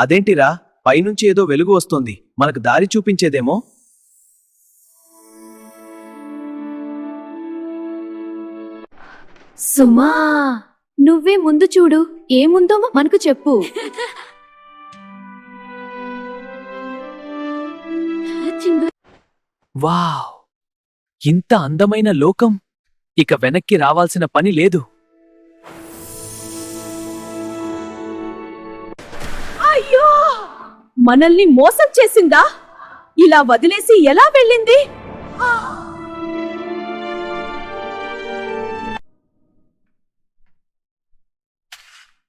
అదేంటిరా, పైనుంచి ఏదో వెలుగు వస్తోంది. మనకు దారి చూపించేదేమో. సుమా, నువ్వే ముందు చూడు, ఏముందో మనకు చెప్పు. వావ్, ఇంత అందమైన లోకం. ఇక వెనక్కి రావాల్సిన పని లేదు. అయ్యో, మనల్ని మోసం చేసిందా? ఇలా వదిలేసి ఎలా వెళ్ళింది?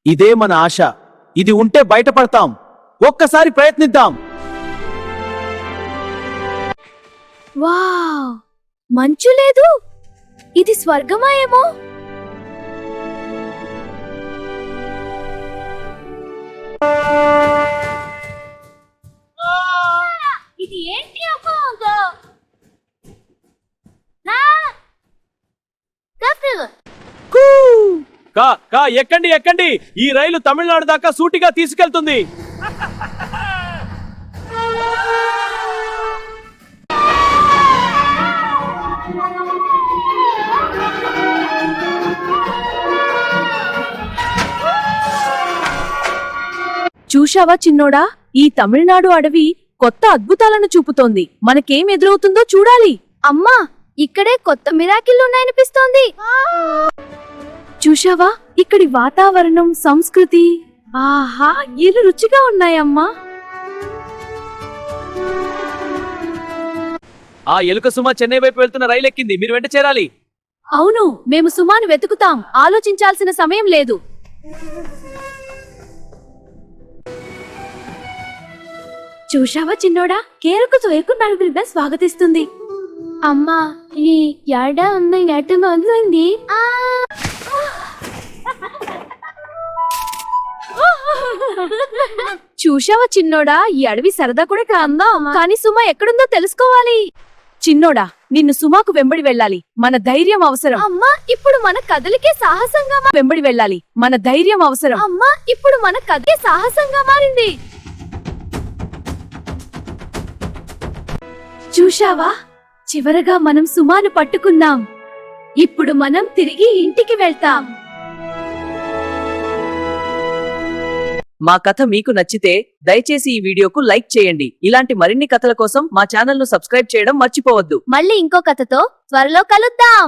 ఇదే మన ఆశ. ఇది ఉంటే బయటపడతాం. ఒక్కసారి ప్రయత్నిద్దాం. వావ్, మంచు లేదు. ఇది స్వర్గమా ఏమో. ఇది ఏంటి? ఎక్కండి ఎక్కండి, ఈ రైలు తమిళనాడు దాకా సూటిగా తీసుకెళ్తుంది. చూశావా చిన్నోడా, ఈ తమిళనాడు అడవి కొత్త అద్భుతాలను చూపుతోంది. మనకేం ఎదురవుతుందో చూడాలి. అమ్మా, ఇక్కడే కొత్త మిరాకిల్లున్నాయనిపిస్తోంది. చూశావా, ఇక్కడి వాతావరణం, సంస్కృతి, ఆహా, ఏలు రుచిగా ఉన్నాయమ్మా. ఆ ఎలుక సుమ చెన్నై వైపు వెళ్తున్న రైలు ఎక్కింది. మీరు వెంట చేరాలి. అవును, మేము సుమాను వెతుకుతాం. ఆలోచించాల్సిన సమయం లేదు. చూశావా చిన్నోడా, కేరుకుతో ఎక్కున్నాడుగా స్వాగతిస్తుంది. అమ్మా, ఈ యాడ ఉంది, ఎటు మొదలైంది. చూశావా చిన్నోడా, ఈ అడవి సరదా కూడా కాందా. కానీ సుమా ఎక్కడుందో తెలుసుకోవాలి. చిన్నోడా, నిన్ను సుమాకు వెంబడి వెళ్ళాలి. మన ధైర్యం అవసరం. అమ్మా, ఇప్పుడు మన కదలికే సాహసంగా వెంబడి వెళ్ళాలి. మన ధైర్యం అవసరం. అమ్మా, ఇప్పుడు మన కదలికే సాహసంగా మారింది. చూశావా, చివరగా మనం సుమాను పట్టుకున్నాం. ఇప్పుడు మనం తిరిగి ఇంటికి వెళ్తాం. మా కథ మీకు నచ్చితే దయచేసి ఈ వీడియోకు లైక్ చేయండి. ఇలాంటి మరిన్ని కథల కోసం మా ఛానల్ ను సబ్స్క్రైబ్ చేయడం మర్చిపోవద్దు. మళ్ళీ ఇంకో కథతో త్వరలో కలుద్దాం.